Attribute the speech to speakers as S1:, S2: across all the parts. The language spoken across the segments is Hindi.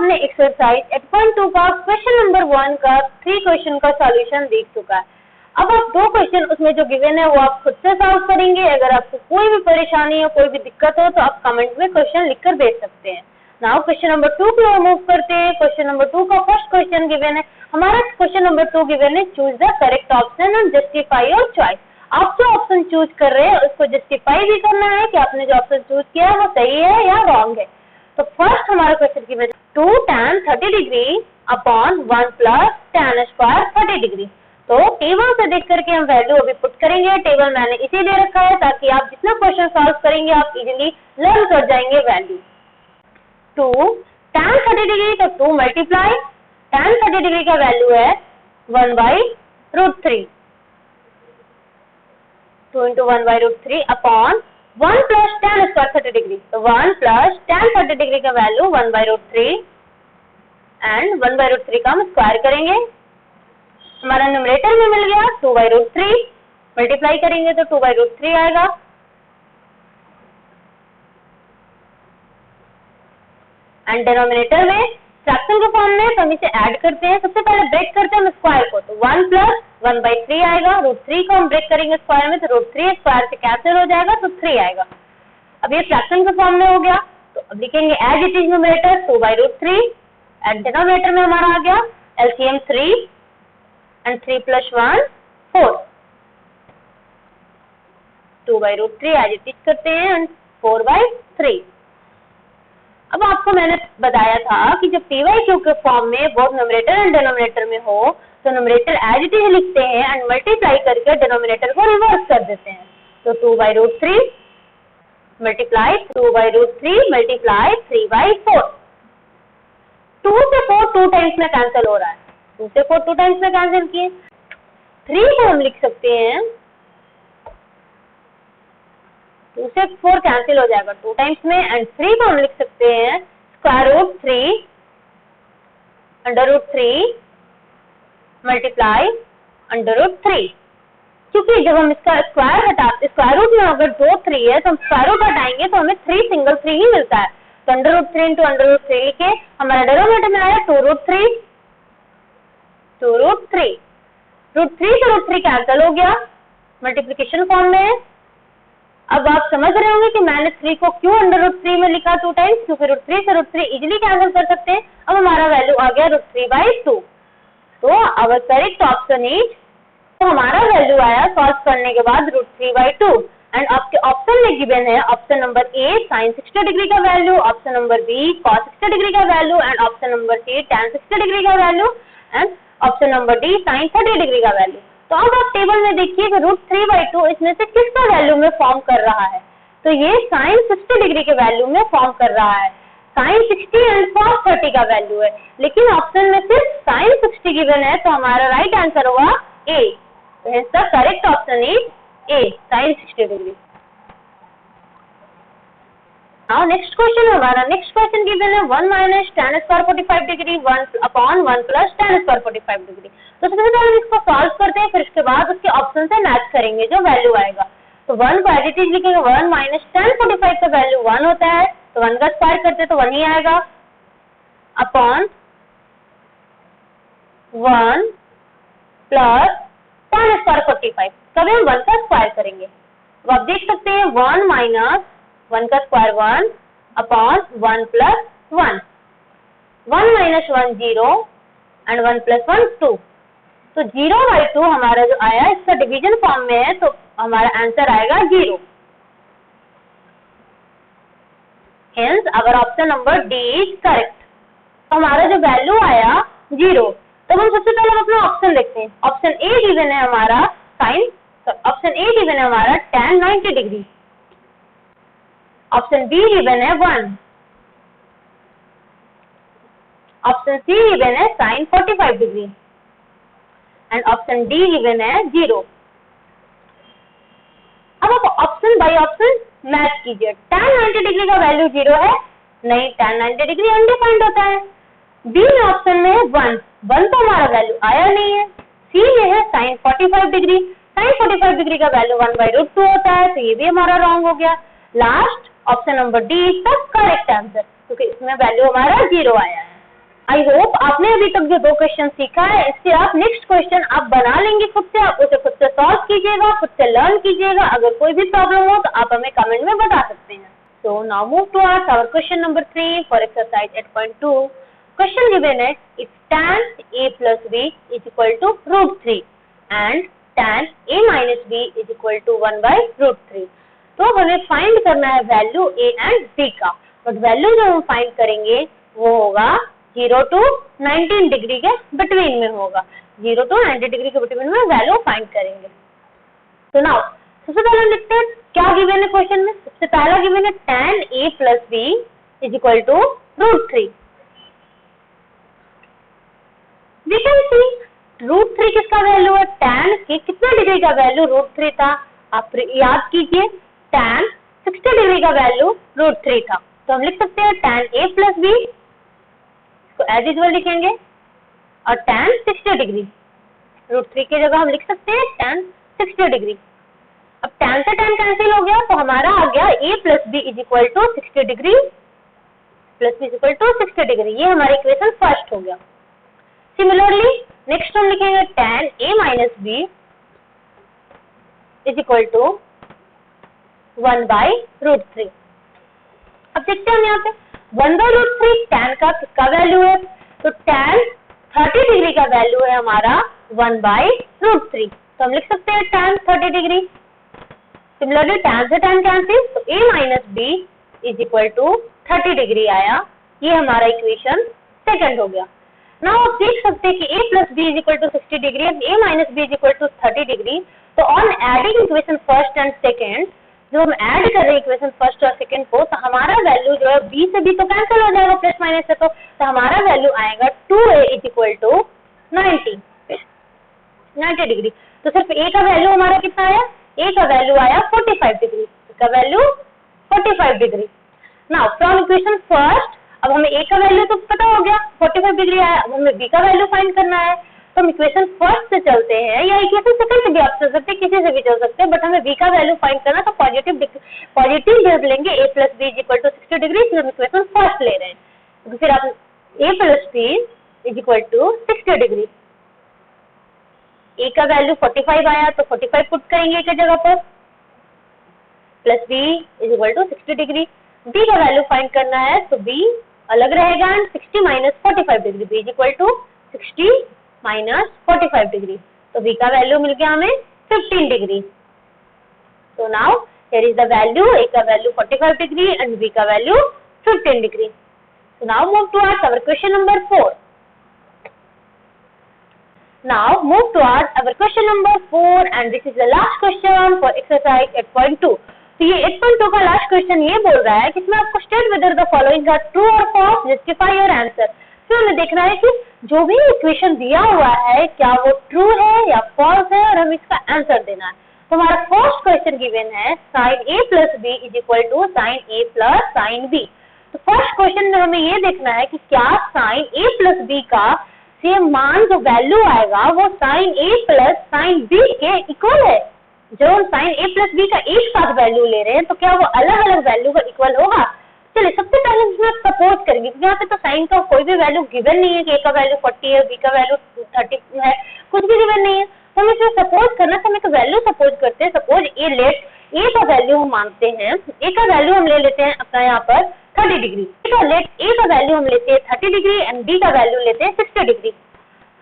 S1: हमने एक्सरसाइज 8.2 का क्वेश्चन नंबर 1 का 3 क्वेश्चन का सॉल्यूशन देख चुका है। अब आप 2 क्वेश्चन उसमें जो गिवन है वो आप खुद से सॉल्व करेंगे। अगर आपको कोई भी परेशानी हो, कोई भी दिक्कत हो तो आप कमेंट में क्वेश्चन लिखकर भेज सकते हैं। नाउ क्वेश्चन नंबर 2 की ओर मूव करते हैं। क्वेश्चन नंबर 2 का फर्स्ट क्वेश्चन गिवन है। हमारा क्वेश्चन नंबर 2 गिवन है, choose the correct option and justify your choice. आप जो ऑप्शन चूज कर रहे हैं उसको जस्टिफाई भी करना है कि आपने जो ऑप्शन चूज किया है वो सही है या रॉन्ग है। तो फर्स्ट हमारा क्वेश्चन गिवन है 2 tan 30 degree upon 1 plus tan square 30 degree. तो टेबल से देख करके हम वैल्यू अभी पुट करेंगे। टेबल मैंने इसीलिए रखा है ताकि आप जितना क्वेश्चन सॉल्व करेंगे आप इजीली लर्न कर जाएंगे वैल्यू। 2 tan 30 डिग्री तो 2 मल्टीप्लाई tan 30 डिग्री का वैल्यू है 1/√3, 2 into 1/√3 upon 1 plus tan square 30 degree. तो 1 प्लस tan 30 डिग्री का वैल्यू 1/√3 एंड 1/√3 का हम स्क्वायर करेंगे। हमारा न्यूमरेटर में मिल गया 2/√3, मल्टीप्लाई करेंगे तो 2/√3 आएगा। एंड डिनोमिनेटर में फ्रैक्शन के फॉर्म में तो हम इसे ऐड करते हैं। सबसे पहले ब्रेक करते हैं हम स्क्वायर को, तो 1 प्लस 1/3 आएगा। √3 को हम ब्रेक करेंगे स्क्वायर में तो √3 स्क्वायर से कैंसिल हो जाएगा तो 3 आएगा। अब ये फ्रैक्शन के फॉर्म में हो गया तो अब लिखेंगे as it is numerator 2/√3 and denominator में हमारा आ गया LCM 3 and 3 + 1 4, 2/√3 as it is करते हैं एंड 4/3। अब आपको मैंने बताया था कि जब p/q के फॉर्म में बोथ न्यूमरेटर एंड डिनोमिनेटर में हो तो न्यूमरेटर एज इट इज लिखते हैं एंड मल्टीप्लाई करके डिनोमिनेटर को रिवर्स कर देते हैं। तो 2/√3 मल्टीप्लाई 2/√3 मल्टीप्लाई 3/4। 2 से 4 2 टाइम्स में कैंसिल हो रहा है, 2 से 4 2 टाइम्स में कैंसिल किए। 3 को हम लिख सकते हैं, 2 से 4 कैंसिल हो जाएगा 2 टाइम्स में एंड 3 को हम लिख सकते हैं √3 √3 मल्टीप्लाई √3। क्योंकि जब हम इसका स्क्वायर हटाते, स्क्वायर रूट में अगर 2 3 है तो हम स्क्वायर रूट हटाएंगे तो हमें 3 सिंगल 3 ही मिलता है। तो √3 into √3 लिखे, हमारा डिनोमिनेटर में आया 2√3 2√3 √3 से √3 कैंसिल हो गया, मल्टीप्लिकेशन फॉर्म में है। अब आप समझ रहे होंगे कि मैंने 3 को क्यों √3 में लिखा 2 टाइम्स, क्योंकि √3 से √3 इजीली कैंसिल कर सकते हैं। अब हमारा वैल्यू आ गया √3/2। तो आवर करेक्ट ऑप्शन इज, तो हमारा वैल्यू आया सॉल्व करने के बाद √3/2 एंड आपके ऑप्शन में गिवन है option number A sin 60 degree का value, option number B cos 60 degree का value and option number C tan 60 degree का value and option number D sin 30 degree का वैल्यू। तो अब आप टेबल में देखिए कि √3/2 इसमें से किसका वैल्यू में फॉर्म कर रहा है। तो ये sin 60 डिग्री के वैल्यू में फॉर्म कर रहा है। sin 60 एंड cos 30 का वैल्यू है, लेकिन ऑप्शन में सिर्फ sin 60 गिवन है तो हमारा राइट आंसर होगा ए। तो hence the correct option is a sin 60 degree. Now next question, हमारा नेक्स्ट क्वेश्चन गिवन है 1 minus tan square 45 degree 1 upon 1 plus tan square 45 degree. तो सबसे पहले हम इसको सॉल्व करते हैं, फिर इसके बाद उसके ऑप्शन से मैच करेंगे जो वैल्यू आएगा। तो 1 को एज इट इज लिखेंगे, 1 minus tan 45 का वैल्यू 1 होता है तो 1 का स्क्वायर करते तो 1 ही आएगा अपॉन 1 प्लस tan स्क्वायर 45। कभी हम 1 का स्क्वायर करेंगे तो आप देख सकते हैं 1 minus 1 का square 1 upon 1 plus 1, 1 minus 1 0 and 1 plus 1 2। तो 0/2 हमारा जो आया इसका डिवीजन फॉर्म में है तो हमारा आंसर आएगा 0। Hence our option number D is correct. तो हमारा जो वैल्यू आया 0। तो हम सबसे पहले अपना ऑप्शन देखते हैं। ऑप्शन ए गिवन है हमारा tan 90 degree, option be given है 1, ऑप्शन सी गिवन है sin 45 degree and option D given है 0। अब आप ऑप्शन बाय ऑप्शन मैच कीजिए। tan 90 डिग्री का वैल्यू 0 है, नहीं, tan 90 डिग्री अनडिफाइंड होता है। बी में ऑप्शन में है 1 तो हमारा वैल्यू आया नहीं है। सी में है sin 45 डिग्री, sin 45 डिग्री का वैल्यू 1/√2 होता है तो ये भी हमारा रॉन्ग हो गया। Last option number D is the correct answer, क्योंकि इसमें वैल्यू हमारा 0 आया है। आई होप आपने अभी तक जो 2 क्वेश्चन सीखा है, इससे आप नेक्स्ट क्वेश्चन आप बना लेंगे खुद से, आप उसे खुद से सॉल्व कीजिएगा, खुद से लर्न कीजिएगा। अगर कोई भी प्रॉब्लम हो तो आप हमें कमेंट में बता सकते हैं। So now move to our question number 3 for exercise 8.2। Question given है if tan a plus b is equal to √3 and tan a minus b is equal to 1/√3। तो हमें फाइंड करना है वैल्यू a एंड b का, बट वैल्यू जो हम फाइंड करेंगे वो होगा 0 to 19 डिग्री के बिटवीन में होगा। 0 to 90 डिग्री के बिटवीन में वैल्यू फाइंड करेंगे। तो नाउ सबसे पहले लिखते हैं क्या गिवन है क्वेश्चन में। सबसे पहला गिवन है tan a plus b is equal to √3। We can see √3 किसका वैल्यू है, tan के कितना डिग्री का वैल्यू √3 था, आप याद कीजिए tan 60 डिग्री का वैल्यू √3 था। तो हम लिख सकते हैं tan a plus b को एज यूजुअल लिखेंगे और tan 60 डिग्री √3 की जगह हम लिख सकते हैं tan 60 डिग्री। अब tan से tan कैंसिल हो गया तो हमारा आ गया a plus b is equal to 60 degree plus b is equal to 60 degree. ये हमारा इक्वेशन फर्स्ट हो गया। सिमिलरली नेक्स्ट हम लिखेंगे tan a minus b is equal to 1/√3। अब देखते हैं हम यहाँ पे 1/√3 tan का किसका वैल्यू है, तो tan 30 डिग्री का वैल्यू है हमारा 1/√3। तो हम लिख सकते हैं tan 30 डिग्री। सिमिलरली tan से tan कैंसिल तो a minus b is equal to 30 degree आया। ये हमारा इक्वेशन सेकंड हो गया। नाउ आप देख सकते हैं कि a plus b is equal to 60 degree and a minus b is equal to 30 degree. तो on adding equation first and second, जो हम ऐड कर रहे हैं इक्वेशन फर्स्ट और सेकंड को, तो हमारा वैल्यू जो है b से b तो कैंसिल हो जाएगा प्लस माइनस से, तो हमारा वैल्यू आएगा 2a is equal to 90 degree. तो सिर्फ a का वैल्यू हमारा कितना आया, a का वैल्यू आया 45 डिग्री, इसका value 45 degree. Now from equation first अब हमें a का वैल्यू तो पता हो गया 45 डिग्री आया, अब हमें b का वैल्यू फाइंड करना है। तो हम इक्वेशन फर्स्ट से चलते हैं या इक्वेशन सेकंड से भी आप चल सकते हैं, किसी से भी चल सकते हैं, बट हमें b का वैल्यू फाइंड करना तो पॉजिटिव जब लेंगे a plus b is equal to 60 degree, फिर हम इक्वेशन फर्स्ट ले रहे हैं तो फिर आप a plus b is equal to 60 degree. a का वैल्यू 45 आया तो 45 पुट करेंगे a की जगह पर, plus b is equal to 60 degree. b का वैल्यू फाइंड करना है तो b अलग रहेगा and 60 minus 45 degree, b is equal to 60 minus 45 degree. तो b का वैल्यू मिल गया हमें 15 degree. So now here is the value, a का वैल्यू 45 डिग्री and b का value 15 degree. So now move towards our question number 4. Now move towards our question number 4 and this is the last question for exercise 8.2. तो ये 8.2 का लास्ट क्वेश्चन ये बोल रहा है कि इसमें आपको state whether the following are true और फॉल्स, जस्टिफाई योर आंसर। फिर हमें देखना है कि जो भी इक्वेशन दिया हुआ है क्या वो ट्रू है या फॉल्स है और हमें इसका आंसर देना है। तो हमारा फर्स्ट क्वेश्चन गिवन है sin a plus b is equal to sin a plus sin b। तो फर्स्ट क्वेश्चन में हमें ये देखना है कि क्या sin a plus b का सेम मान जो वैल्यू आएगा वो sin a plus sin b के इक्वल है। जब हम sin a plus b का एक साथ वैल्यू ले रहे हैं तो क्या वो अलग अलग वैल्यू का इक्वल होगा। चलिए सबसे पहले इसमें सपोज करेंगे, यहाँ पे तो साइन का कोई भी वैल्यू गिवन नहीं है कि a का वैल्यू 40 है, b का वैल्यू 30 है, कुछ भी गिवन नहीं है। तो हमें इसमें सपोज करना है, तो हम एक वैल्यू सपोज करते हैं। सपोज a का वैल्यू हम मानते हैं, a का वैल्यू हम ले लेते हैं अपना यहाँ पर 30 डिग्री। तो लेट a का वैल्यू हम लेते हैं 30 डिग्री एंड b का वैल्यू लेते हैं 60 डिग्री।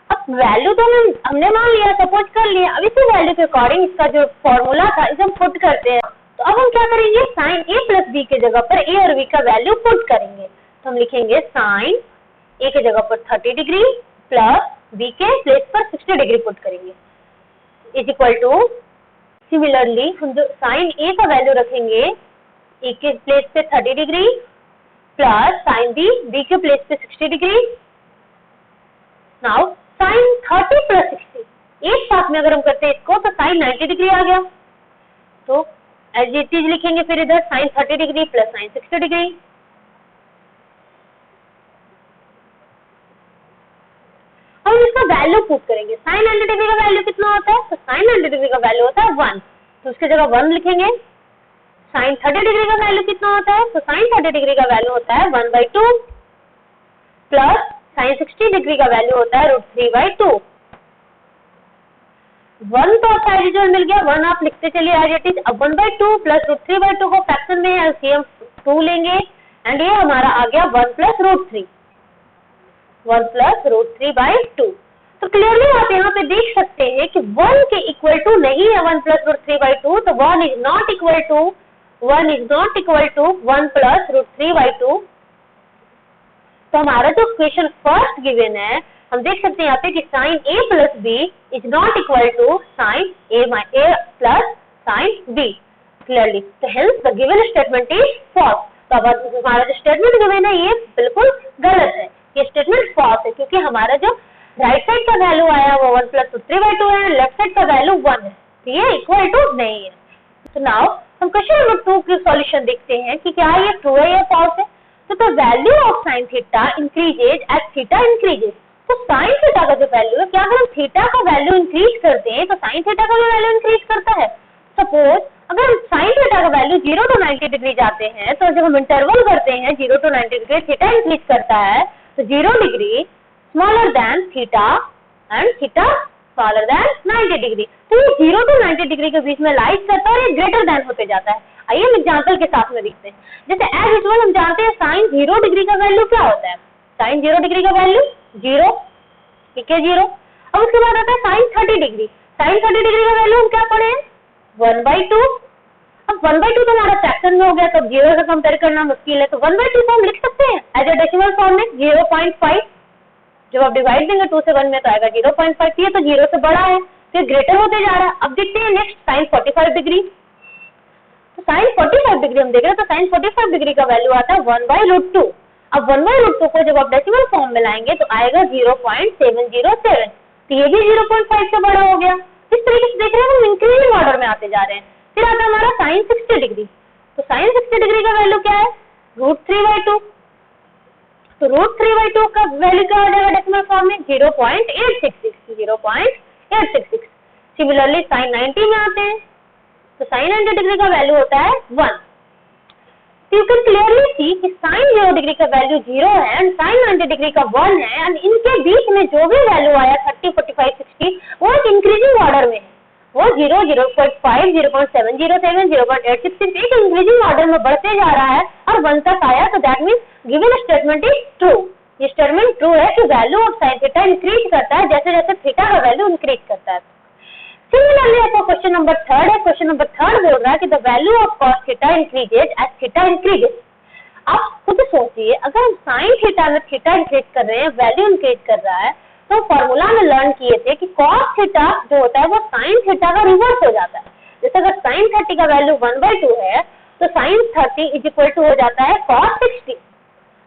S1: अब वैल्यू तो हमने मान लिया, सपोज कर लिया। अब इसी वैल्यू के अकॉर्डिंग इसका जो फॉर्मूला था इसे हम पुट करते हैं। तो अब हम क्या करेंगे, साइन a प्लस b के जगह पर a और b का वैल्यू पुट करेंगे। तो हम लिखेंगे साइन a के जगह पर 30 डिग्री प्लस b के प्लेस पर 60 डिग्री पुट करेंगे इज इक्वल टू, सिमिलरली हम जो साइन a का वैल्यू रखेंगे a के प्लेस पे 30 डिग्री प्लस साइन b के प्लेस पे 60 डिग्री। नाउ साइन 30 प्लस 60 एक साथ में अगर हम करते हैं इसको तो साइन 90 डिग्री आ गया। तो एज इट इज लिखेंगे फिर इधर sine 30 degree plus sine 60 degree. हम इसका वैल्यू पुट करेंगे। साइन 90 डिग्री का वैल्यू कितना होता है, तो साइन 90 डिग्री का वैल्यू होता है 1, तो उसकी जगह 1 लिखेंगे। साइन 30 डिग्री का वैल्यू कितना होता है, तो साइन 30 डिग्री का वैल्यू होता है 1/2 प्लस साइन 60 डिग्री का वैल्यू होता है √3/2। 1 तो आपका एडिजल मिल गया, 1 आप लिखते चलिए एज इट इज। अब 1/2 प्लस √3/2 को फ्रैक्शन में एलसीएम 2 लेंगे एंड ये हमारा आ गया 1 प्लस √3, 1 प्लस √3/2। तो क्लियरली आप यहाँ पे देख सकते हैं कि 1 के इक्वल टू नहीं है 1 प्लस √3/2, तो 1 is not equal to 1 plus √3/2। तो हमारा जो क्वेश्चन फर्स्ट गिवन है, हम देख सकते हैं यहाँ पे कि sine a plus b is not equal to sine a plus sine b clearly. तो hence the given statement is false. तो अब हमारा जो स्टेटमेंट गिवन है ये बिल्कुल गलत है, ये स्टेटमेंट फॉल्स है, क्योंकि हमारा जो राइट साइड का वैल्यू आया वो 1 प्लस √3/2 है, लेफ्ट साइड का वैल्यू 1 है, तो ये इक्वल टू नहीं है। तो नाउ हम क्वेश्चन नंबर 2 की सॉल्यूशन देखते हैं कि क्या ये ट्रू है या फॉल्स है। तो the value of sine theta increases as theta increases. तो साइन थीटा का जो वैल्यू है, क्या अगर हम थीटा का वैल्यू इंक्रीज करते हैं तो साइन थीटा का भी वैल्यू इंक्रीज करता है। सपोज अगर साइन थीटा का वैल्यू 0 to 90 डिग्री जाते हैं, तो जब हम इंटरवल करते हैं 0 to 90 डिग्री, थीटा इंक्रीज करता है, तो 0 degree smaller than theta and theta smaller than 90 degree. तो ये 0 to 90 डिग्री के बीच में लाइज करता है और ये ग्रेटर देन होते जाता है। आइए हम एग्जांपल के साथ में देखते हैं। जैसे एज यूजुअल हम जानते हैं साइन 0 डिग्री का वैल्यू क्या होता है, साइन 0 डिग्री का वैल्यू 0, ठीक है 0। अब उसके बाद आता है साइन 30 डिग्री। साइन 30 डिग्री का वैल्यू हम क्या पढ़े हैं 1/2। अब 1/2 तो हमारा फ्रैक्शन में हो गया, तो 0 से कंपेयर करना मुश्किल है, तो 1/2 को हम लिख सकते हैं एज ए डेसिमल फॉर्म में 0.5। जब आप डिवाइड देंगे 2 से 1 में तो आएगा 0.5। ये तो 0 से बड़ा है, फिर ग्रेटर होते जा रहा है। अब देखते हैं नेक्स्ट साइन 45 डिग्री। तो साइन 45 डिग्री हम देख रहे हैं, तो साइन 45 डिग्री का वैल्यू आता है 1/√2। अब 1/√2 को जब आप डेसिमल फॉर्म में लाएंगे तो आएगा 0.707, तो ये भी 0.5 से बड़ा हो गया। इस तरीके से देख रहे हैं हम इंक्रीजिंग ऑर्डर में आते जा रहे हैं। फिर आता है हमारा साइन 60 डिग्री। तो साइन 60 डिग्री का वैल्यू क्या है √3/2। तो √3/2 का वैल्यू क्या हो जाएगा डेसिमल फॉर्म में 0.866। सिमिलरली साइन 90 में आते हैं, तो साइन 90 डिग्री का वैल्यू होता है 1। तो यू कैन क्लियरली सी कि साइन 0 डिग्री का वैल्यू 0 है एंड साइन 90 डिग्री का 1 है, एंड इनके बीच में जो भी वैल्यू आया 30, 45, 60 वो एक इंक्रीजिंग ऑर्डर में है। वो 0, 0.5, 0.707, 0.866 एक इंक्रीजिंग ऑर्डर में बढ़ते जा रहा है और 1 तक आया, तो that means given statement is true. ये स्टेटमेंट ट्रू है कि value of sine theta increase करता है जैसे जैसे थीटा का वैल्यू इंक्रीज करता है। सिमिलरली आपको क्वेश्चन नंबर 3 है। क्वेश्चन नंबर 3 बोल रहा है कि the value of cos theta increases as theta increases. आप खुद सोचिए, अगर हम साइन थीटा में थीटा इंक्रीज कर रहे हैं, वैल्यू इंक्रीज कर रहा है, तो फॉर्मूला में लर्न किए थे कि कॉस थीटा जो होता है वो साइन थीटा का रिवर्स हो जाता है। जैसे अगर साइन 30 का वैल्यू 1/2 है, तो साइन 30 इज इक्वल टू हो जाता है कॉस 60।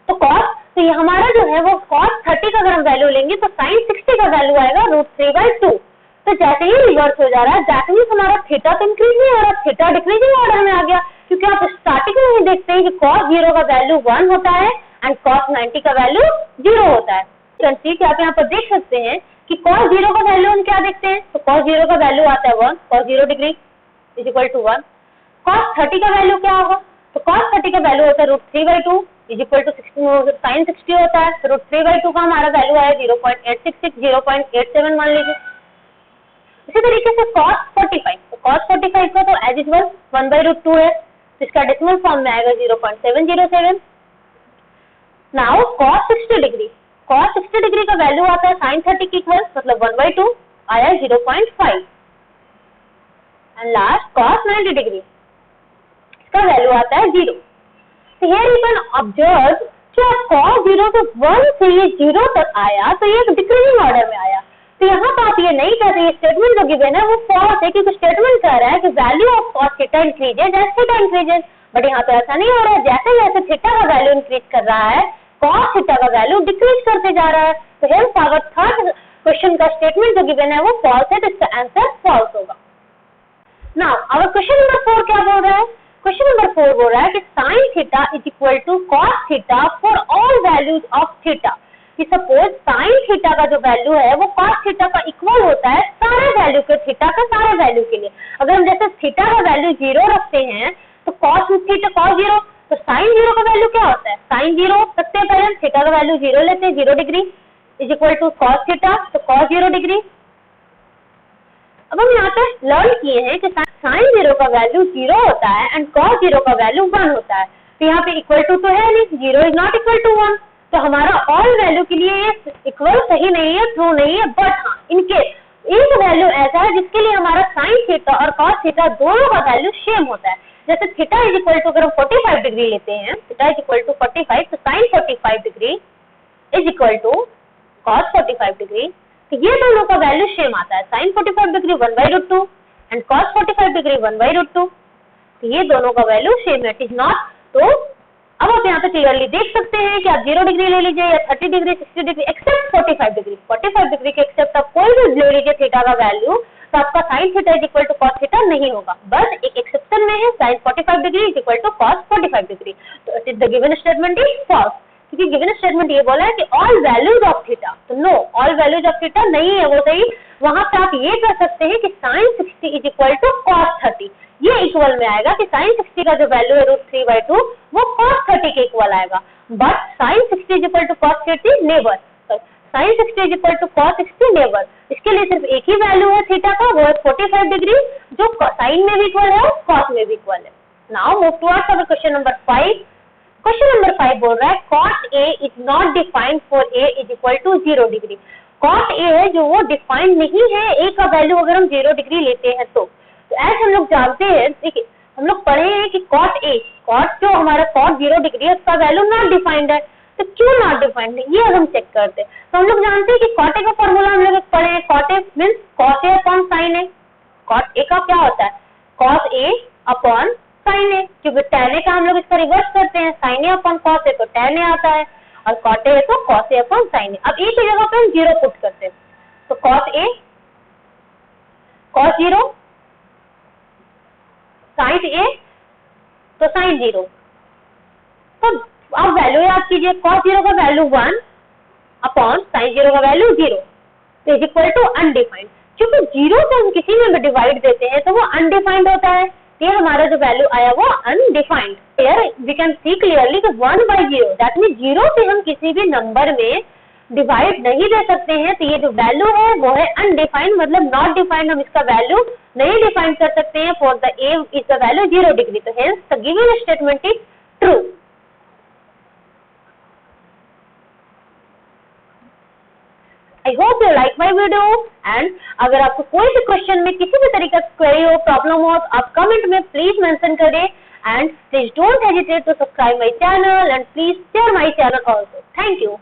S1: तो कॉस, तो ये हमारा जो है वो कॉस 30 का अगर हम वैल्यू लेंगे तो साइन 60 का वैल्यू आएगा √3/2। तो जैसे ही रिवर्स हो जा रहा है, दैट मींस हमारा थीटा तो इंक्रीज नहीं हो रहा, थीटा डिक्रीजिंग ऑर्डर में आ गया, क्योंकि आप स्टार्टिंग में ही देखते हैं कि cos 0 का वैल्यू 1 होता है एंड cos 90 का वैल्यू 0 होता है। ठीक है, आप यहाँ पर देख सकते हैं कि cos 0 का वैल्यू हम क्या देखते हैं, तो cos 0 का वैल्यू आता है 1, cos 0 degree is equal to 1। cos 30 का वैल्यू क्या होगा, तो cos 30 का वैल्यू होता है √3/2 इज इक्वल टू साइन 60 होता है, तो √3/2 का हमारा वैल्यू आया 0.866, 0.87 मान लीजिए। इसी तरीके से cos 45, तो cos 45 का तो एज यूजुअल 1/√2 है, तो इसका डेसिमल फॉर्म में आएगा 0.707। Now cos 60 degree, cos 60 degree का वैल्यू आता है sin 30 की इक्वल, मतलब 1/2 आया 0.5। एंड लास्ट cos 90 डिग्री, इसका वैल्यू आता है 0। तो हियर यू कैन ऑब्जर्व कि cos 0 से 1 से ये 0 तक आया, तो ये डिक्रीजिंग ऑर्डर में आया। तो यहाँ पर आप ये नहीं कहते, ये स्टेटमेंट जो गिवन है वो फॉल्स है, क्योंकि स्टेटमेंट कह रहा है कि value of cos theta increases as theta increases, but यहाँ पे ऐसा नहीं हो रहा है। जैसे जैसे थीटा का वैल्यू इंक्रीज कर रहा है, cos थीटा का वैल्यू डिक्रीज करते जा रहा है। तो हेंस आवर थर्ड क्वेश्चन का स्टेटमेंट जो गिवन है वो फॉल्स है, तो इसका आंसर फॉल्स होगा। नाउ आवर क्वेश्चन नंबर 4 क्या बोल रहा है, क्वेश्चन नंबर 4 बोल रहा है कि sin theta is equal to cos theta for all values of theta. कि सपोज sin थीटा का जो वैल्यू है वो cos थीटा का इक्वल होता है सारे वैल्यू के, थीटा का सारे वैल्यू के लिए। अगर हम जैसे थीटा का वैल्यू 0 रखते हैं तो cos थीटा cos 0, तो साइन 0 का वैल्यू क्या होता है? साइन 0 सबसे पहले थीटा का वैल्यू 0 लेते हैं, 0 degree is equal to cos theta, तो कॉस 0 डिग्री। अब हम यहाँ पे लर्न किए हैं कि साइन 0 का वैल्यू 0 होता है एंड कॉस 0 का वैल्यू 1 होता है। तो यहाँ पे इक्वल टू तो है नहीं, 0 इज नॉट इक्वल टू 1, तो हमारा ऑल वैल्यू के लिए ये इक्वल सही नहीं है, ट्रू नहीं है। बट हाँ, इनके एक वैल्यू ऐसा है जिसके लिए हमारा साइन थीटा और कॉस थीटा दोनों का वैल्यू सेम होता है। जैसे थीटा इज इक्वल टू अगर हम 45 डिग्री लेते हैं, थीटा इज इक्वल टू 45, तो sine 45 degree is equal to cos 45 degree, तो ये दोनों का वैल्यू सेम आता है। Sine 45 degree 1/√2 and cos 45 degree 1/√2, तो ये दोनों का वैल्यू सेम है, इट इज नॉट। तो अब आप यहाँ पे क्लियरली देख सकते हैं कि आप 0 डिग्री ले लीजिए या 30 degree, 60 degree, except 45 degree. 45 degree के एक्सेप्ट आप कोई भी ले लीजिए थीटा का वैल्यू, तो आपका sine theta is equal to cos theta नहीं होगा। बस एक एक्सेप्शन में है, sine 45 degree is equal to cos 45 degree. तो it is the given statement is false, क्योंकि गिवन स्टेटमेंट ये बोला है कि ऑल वैल्यूज ऑफ थीटा, तो no, all values of theta नहीं है वो सही। वहां पे आप ये कर सकते हैं कि sine 60 is equal to cos 30, ये इक्वल में आएगा कि साइन 60 का जो वैल्यू है √3/2 वो cos 30 के इक्वल आएगा। But sine 60 is equal to cos 30 never, sine 60 is equal to cos 60 never. इसके लिए सिर्फ एक ही वैल्यू है थीटा का, वो है 45 डिग्री, जो साइन में भी इक्वल है cos में भी इक्वल है। Now move towards our question number 5। Question number 5 बोल रहा है cos A is not defined for A is equal to 0 degree. cos A है जो वो डिफाइंड नहीं है, A का वैल्यू अगर हम 0 डिग्री लेते हैं तो ऐसे हम लोग जानते हैं, देखिए हम लोग पढ़े हैं कि cos जो हमारा cos 0 डिग्री है उसका वैल्यू नॉट डिफाइंड है। तो क्यों नॉट डिफाइंड है ये हम चेक करते हैं। तो हम लोग जानते हैं कि cot A का फॉर्मूला हम लोग पढ़े हैं, cot A means cos A upon sin A। cot A का क्या होता है? cos A upon sin A, क्योंकि tan A का हम लोग इसका रिवर्स करते हैं, sin A upon cos A तो tan A आता है, और cot A तो cos A upon sin A। अब A की जगह पे हम 0 पुट करते हैं, तो cos A cos 0, sin A तो sin 0। तो आप वैल्यू याद कीजिए, cos 0 का वैल्यू 1 अपॉन sin 0 का वैल्यू 0, तो इज इक्वल टू अनडिफाइंड। क्योंकि 0 से हम किसी में भी डिवाइड देते हैं तो वो अनडिफाइंड होता है, ये हमारा जो वैल्यू आया वो undefined. Here we can see clearly कि 1/0 दैट मींस 0 से हम किसी भी नंबर में डिवाइड नहीं दे सकते हैं, तो ये जो वैल्यू है वो है अनडिफाइंड, मतलब नॉट डिफाइंड, हम इसका वैल्यू नहीं डिफाइन कर सकते हैं। For the A is the value 0 degree, तो hence the given statement is true. I hope you like my video, and अगर आपको कोई भी क्वेश्चन में किसी भी तरीके का क्वेरी हो, प्रॉब्लम हो, तो आप कमेंट में प्लीज मेंशन करें, and please don't hesitate to subscribe my channel, and please share my channel also. Thank you.